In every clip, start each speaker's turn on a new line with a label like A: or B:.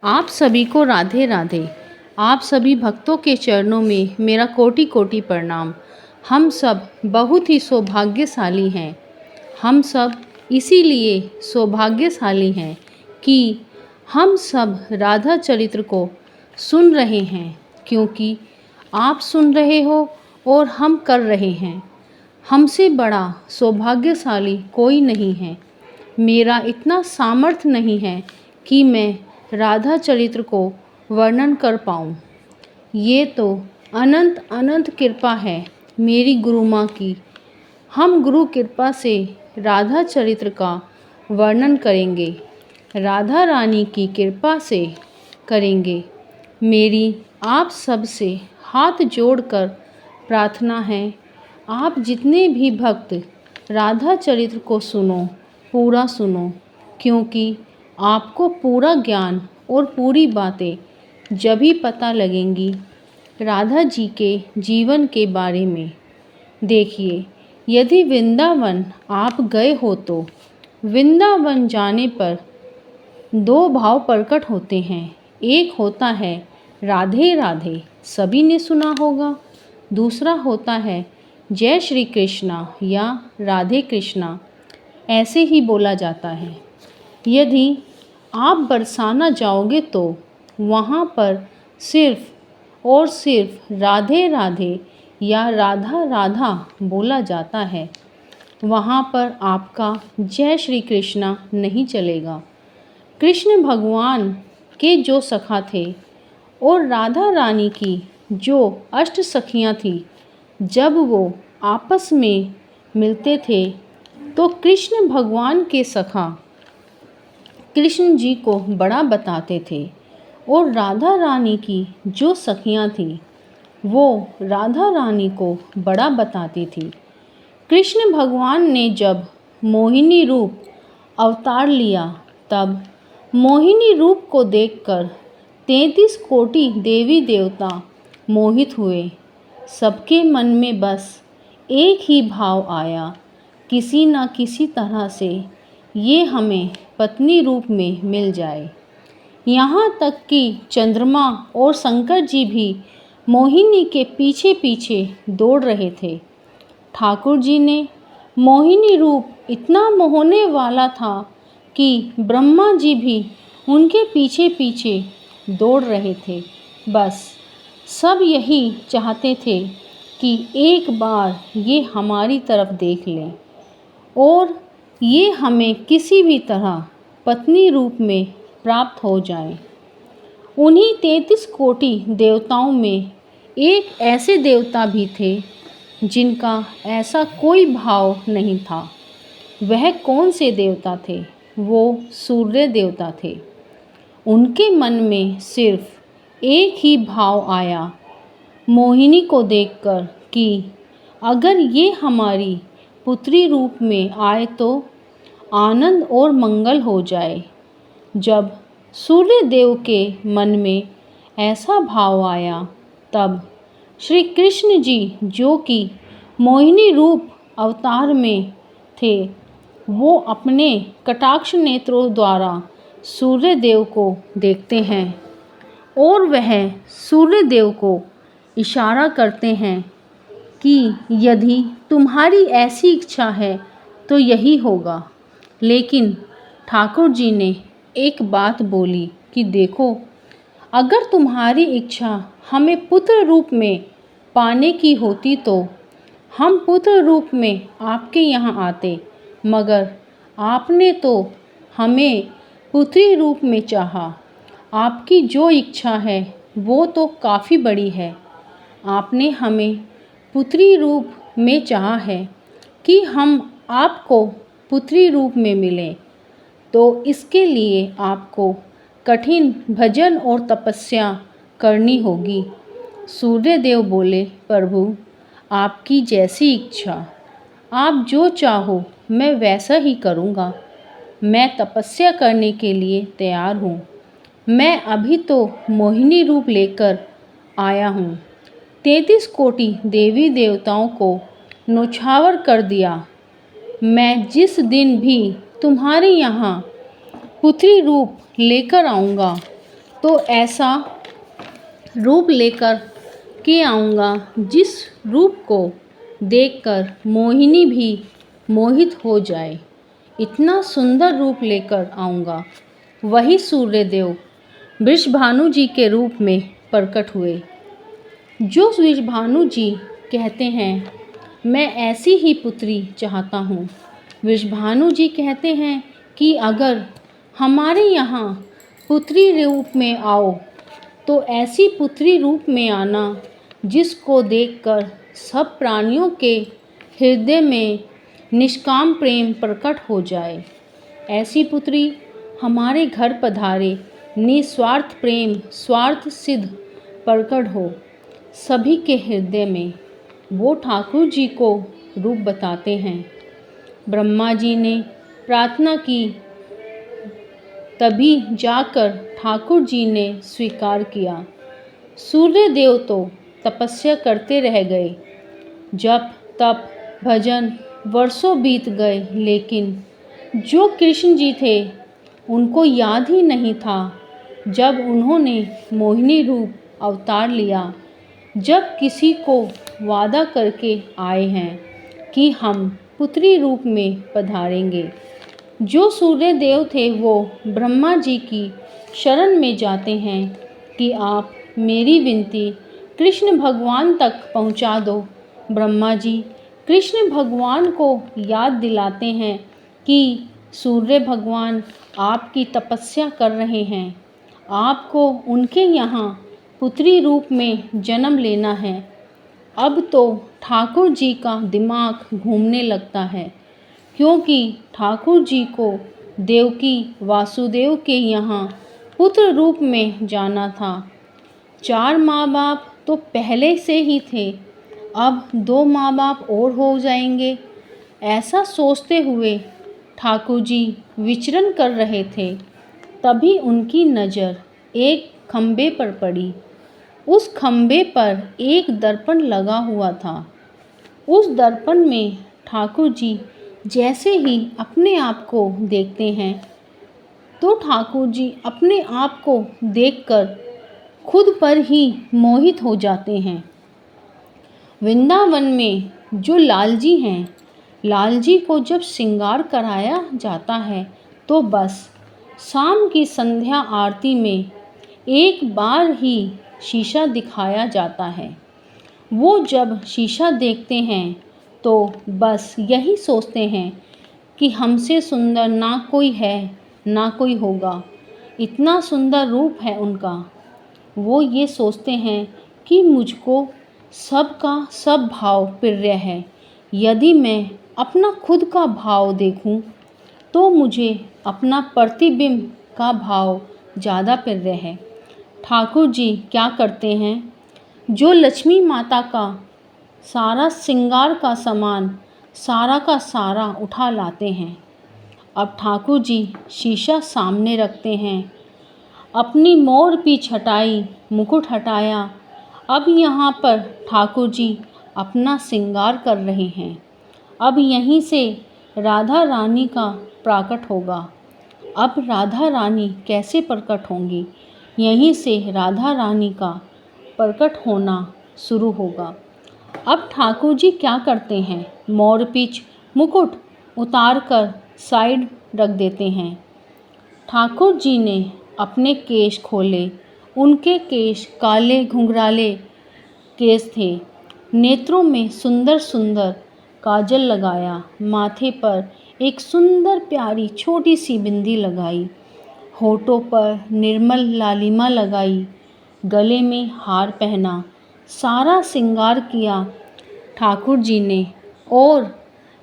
A: आप सभी को राधे राधे। आप सभी भक्तों के चरणों में मेरा कोटि कोटि प्रणाम। हम सब बहुत ही सौभाग्यशाली हैं। हम सब इसीलिए सौभाग्यशाली हैं कि हम सब राधा चरित्र को सुन रहे हैं, क्योंकि आप सुन रहे हो और हम कर रहे हैं। हमसे बड़ा सौभाग्यशाली कोई नहीं है। मेरा इतना सामर्थ्य नहीं है कि मैं राधा चरित्र को वर्णन कर पाऊँ। ये तो अनंत अनंत कृपा है मेरी गुरु माँ की। हम गुरु कृपा से राधा चरित्र का वर्णन करेंगे, राधा रानी की कृपा से करेंगे। मेरी आप सब से हाथ जोड़कर प्रार्थना है, आप जितने भी भक्त राधा चरित्र को सुनो, पूरा सुनो, क्योंकि आपको पूरा ज्ञान और पूरी बातें जब ही पता लगेंगी राधा जी के जीवन के बारे में। देखिए, यदि वृंदावन आप गए हो तो वृंदावन जाने पर दो भाव प्रकट होते हैं। एक होता है राधे राधे, सभी ने सुना होगा। दूसरा होता है जय श्री कृष्णा या राधे कृष्णा, ऐसे ही बोला जाता है। यदि आप बरसाना जाओगे तो वहाँ पर सिर्फ और सिर्फ राधे राधे या राधा राधा बोला जाता है। वहाँ पर आपका जय श्री कृष्णा नहीं चलेगा। कृष्ण भगवान के जो सखा थे और राधा रानी की जो अष्ट सखियाँ थी, जब वो आपस में मिलते थे तो कृष्ण भगवान के सखा कृष्ण जी को बड़ा बताते थे, और राधा रानी की जो सखियाँ थीं वो राधा रानी को बड़ा बताती थी। कृष्ण भगवान ने जब मोहिनी रूप अवतार लिया, तब मोहिनी रूप को देखकर 33 कोटि देवी देवता मोहित हुए। सबके मन में बस एक ही भाव आया, किसी न किसी तरह से ये हमें पत्नी रूप में मिल जाए। यहाँ तक कि चंद्रमा और शंकर जी भी मोहिनी के पीछे पीछे दौड़ रहे थे। ठाकुर जी ने मोहिनी रूप इतना मोहने वाला था कि ब्रह्मा जी भी उनके पीछे पीछे दौड़ रहे थे। बस सब यही चाहते थे कि एक बार ये हमारी तरफ देख लें और ये हमें किसी भी तरह पत्नी रूप में प्राप्त हो जाए। उन्हीं 33 कोटि देवताओं में एक ऐसे देवता भी थे जिनका ऐसा कोई भाव नहीं था। वह कौन से देवता थे? वो सूर्य देवता थे। उनके मन में सिर्फ एक ही भाव आया मोहिनी को देखकर कि अगर ये हमारी पुत्री रूप में आए तो आनंद और मंगल हो जाए। जब सूर्य देव के मन में ऐसा भाव आया, तब श्री कृष्ण जी, जो कि मोहिनी रूप अवतार में थे, वो अपने कटाक्ष नेत्रों द्वारा सूर्य देव को देखते हैं और वह सूर्य देव को इशारा करते हैं कि यदि तुम्हारी ऐसी इच्छा है तो यही होगा। लेकिन ठाकुर जी ने एक बात बोली कि देखो, अगर तुम्हारी इच्छा हमें पुत्र रूप में पाने की होती तो हम पुत्र रूप में आपके यहाँ आते, मगर आपने तो हमें पुत्री रूप में चाहा। आपकी जो इच्छा है वो तो काफ़ी बड़ी है। आपने हमें पुत्री रूप में चाहा है कि हम आपको पुत्री रूप में मिलें, तो इसके लिए आपको कठिन भजन और तपस्या करनी होगी। सूर्यदेव बोले, प्रभु आपकी जैसी इच्छा, आप जो चाहो मैं वैसा ही करूँगा। मैं तपस्या करने के लिए तैयार हूँ। मैं अभी तो मोहिनी रूप लेकर आया हूँ। 33 कोटि देवी देवताओं को नौछावर कर दिया। मैं जिस दिन भी तुम्हारे यहाँ पुत्री रूप लेकर आऊँगा, तो ऐसा रूप लेकर के आऊँगा जिस रूप को देखकर मोहिनी भी मोहित हो जाए। इतना सुंदर रूप लेकर आऊँगा। वही सूर्यदेव वृषभानु जी के रूप में प्रकट हुए। जो वृषभानु जी कहते हैं, मैं ऐसी ही पुत्री चाहता हूँ। वृषभानु जी कहते हैं कि अगर हमारे यहाँ पुत्री रूप में आओ तो ऐसी पुत्री रूप में आना जिसको देखकर सब प्राणियों के हृदय में निष्काम प्रेम प्रकट हो जाए। ऐसी पुत्री हमारे घर पधारे, निस्वार्थ प्रेम स्वार्थ सिद्ध प्रकट हो सभी के हृदय में। वो ठाकुर जी को रूप बताते हैं। ब्रह्मा जी ने प्रार्थना की, तभी जाकर ठाकुर जी ने स्वीकार किया। सूर्यदेव तो तपस्या करते रह गए। जप तप भजन वर्षों बीत गए, लेकिन जो कृष्ण जी थे उनको याद ही नहीं था जब उन्होंने मोहिनी रूप अवतार लिया। जब किसी को वादा करके आए हैं कि हम पुत्री रूप में पधारेंगे। जो सूर्य देव थे वो ब्रह्मा जी की शरण में जाते हैं कि आप मेरी विनती कृष्ण भगवान तक पहुंचा दो। ब्रह्मा जी कृष्ण भगवान को याद दिलाते हैं कि सूर्य भगवान आपकी तपस्या कर रहे हैं, आपको उनके यहाँ पुत्री रूप में जन्म लेना है। अब तो ठाकुर जी का दिमाग घूमने लगता है, क्योंकि ठाकुर जी को देवकी वासुदेव के यहाँ पुत्र रूप में जाना था। 4 माँ बाप तो पहले से ही थे, अब 2 माँ बाप और हो जाएंगे। ऐसा सोचते हुए ठाकुर जी विचरण कर रहे थे, तभी उनकी नज़र एक खम्भे पर पड़ी। उस खम्भे पर एक दर्पण लगा हुआ था। उस दर्पण में ठाकुर जी जैसे ही अपने आप को देखते हैं तो ठाकुर जी अपने आप को देखकर खुद पर ही मोहित हो जाते हैं। वृंदावन में जो लाल जी हैं, लाल जी को जब श्रृंगार कराया जाता है तो बस शाम की संध्या आरती में एक बार ही शीशा दिखाया जाता है। वो जब शीशा देखते हैं तो बस यही सोचते हैं कि हमसे सुंदर ना कोई है ना कोई होगा। इतना सुंदर रूप है उनका। वो ये सोचते हैं कि मुझको सबका सब भाव प्रिय है। यदि मैं अपना खुद का भाव देखूं तो मुझे अपना प्रतिबिंब का भाव ज़्यादा प्रिय है। ठाकुर जी क्या करते हैं, जो लक्ष्मी माता का सारा श्रृंगार का सामान सारा का सारा उठा लाते हैं। अब ठाकुर जी शीशा सामने रखते हैं, अपनी मोर पीछ हटाई, मुकुट हटाया। अब यहाँ पर ठाकुर जी अपना श्रृंगार कर रहे हैं। अब यहीं से राधा रानी का प्रकट होगा। अब राधा रानी कैसे प्रकट होंगी, यहीं से राधा रानी का प्रकट होना शुरू होगा। अब ठाकुर जी क्या करते हैं, मोरपीछ मुकुट उतार कर साइड रख देते हैं। ठाकुर जी ने अपने केश खोले। उनके केश काले घुंघराले केश थे। नेत्रों में सुंदर सुंदर काजल लगाया, माथे पर एक सुंदर प्यारी छोटी सी बिंदी लगाई, होठों पर निर्मल लालिमा लगाई, गले में हार पहना, सारा श्रृंगार किया ठाकुर जी ने। और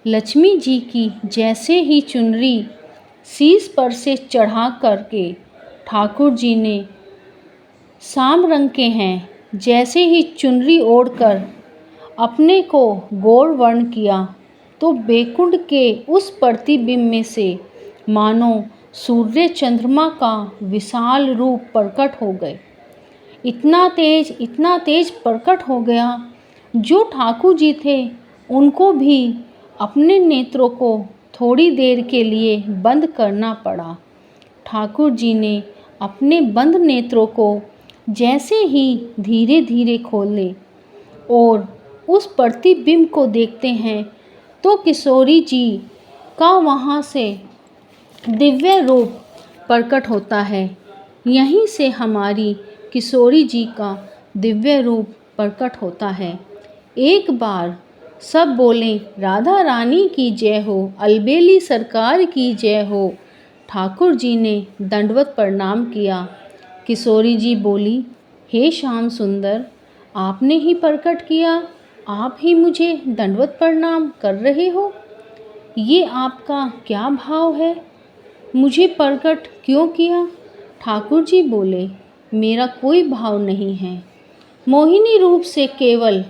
A: लक्ष्मी जी की जैसे ही चुनरी शीश पर से चढ़ा करके ठाकुर जी ने शाम रंग के हैं, जैसे ही चुनरी ओढ़कर अपने को गौर वर्ण किया तो बैकुंठ के उस प्रतिबिंब में से मानो सूर्य चंद्रमा का विशाल रूप प्रकट हो गए। इतना तेज प्रकट हो गया, जो ठाकुर जी थे उनको भी अपने नेत्रों को थोड़ी देर के लिए बंद करना पड़ा। ठाकुर जी ने अपने बंद नेत्रों को जैसे ही धीरे धीरे खोले और उस प्रतिबिंब को देखते हैं तो किशोरी जी का वहाँ से दिव्य रूप प्रकट होता है। यहीं से हमारी किशोरी जी का दिव्य रूप प्रकट होता है। एक बार सब बोलें राधा रानी की जय हो, अलबेली सरकार की जय हो। ठाकुर जी ने दंडवत प्रणाम किया। किशोरी जी बोली, हे श्याम सुंदर, आपने ही प्रकट किया, आप ही मुझे दंडवत प्रणाम कर रहे हो। ये आपका क्या भाव है, मुझे प्रकट क्यों किया? ठाकुर जी बोले, मेरा कोई भाव नहीं है। मोहिनी रूप से केवल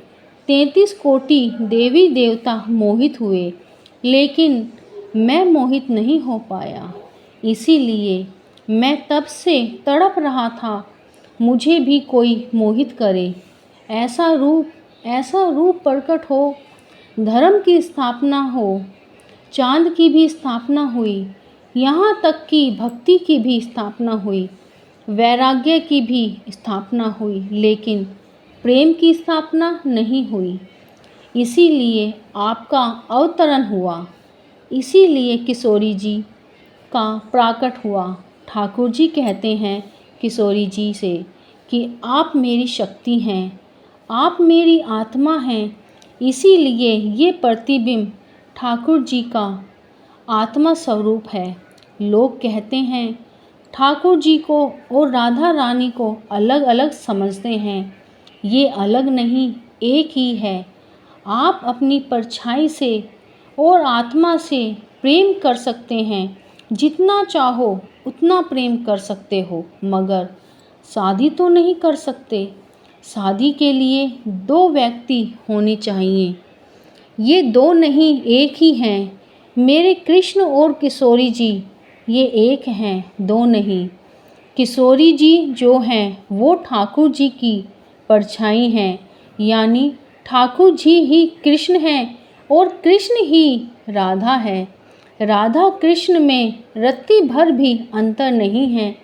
A: 33 कोटि देवी देवता मोहित हुए, लेकिन मैं मोहित नहीं हो पाया। इसीलिए मैं तब से तड़प रहा था, मुझे भी कोई मोहित करे। ऐसा रूप प्रकट हो, धर्म की स्थापना हो, चांद की भी स्थापना हुई, यहाँ तक कि भक्ति की भी स्थापना हुई, वैराग्य की भी स्थापना हुई, लेकिन प्रेम की स्थापना नहीं हुई। इसीलिए आपका अवतरण हुआ, इसीलिए किशोरी जी का प्राकट हुआ। ठाकुर जी कहते हैं किशोरी जी से कि आप मेरी शक्ति हैं, आप मेरी आत्मा हैं। इसीलिए ये प्रतिबिंब ठाकुर जी का आत्मा स्वरूप है। लोग कहते हैं ठाकुर जी को और राधा रानी को अलग अलग समझते हैं। ये अलग नहीं, एक ही है। आप अपनी परछाई से और आत्मा से प्रेम कर सकते हैं, जितना चाहो उतना प्रेम कर सकते हो, मगर शादी तो नहीं कर सकते। शादी के लिए 2 व्यक्ति होने चाहिए। ये 2 नहीं, एक ही हैं। मेरे कृष्ण और किशोरी जी ये एक हैं, 2 नहीं। किशोरी जी जो हैं वो ठाकुर जी की परछाई हैं, यानी ठाकुर जी ही कृष्ण हैं और कृष्ण ही राधा है। राधा कृष्ण में रत्ती भर भी अंतर नहीं है।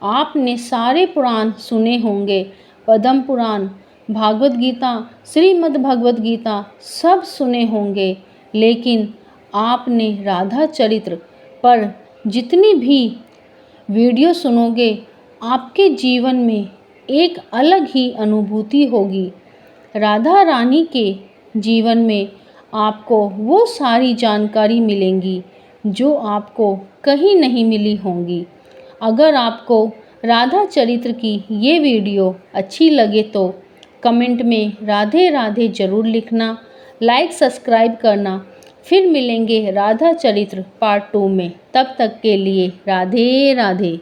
A: आपने सारे पुराण सुने होंगे, पद्म पुराण, भागवत गीता, श्रीमद् भगवत गीता सब सुने होंगे, लेकिन आपने राधा चरित्र पर जितनी भी वीडियो सुनोगे, आपके जीवन में एक अलग ही अनुभूति होगी। राधा रानी के जीवन में आपको वो सारी जानकारी मिलेंगी जो आपको कहीं नहीं मिली होंगी। अगर आपको राधा चरित्र की ये वीडियो अच्छी लगे तो कमेंट में राधे राधे ज़रूर लिखना, लाइक सब्सक्राइब करना। फिर मिलेंगे राधा चरित्र पार्ट 2 में। तब तक के लिए राधे राधे।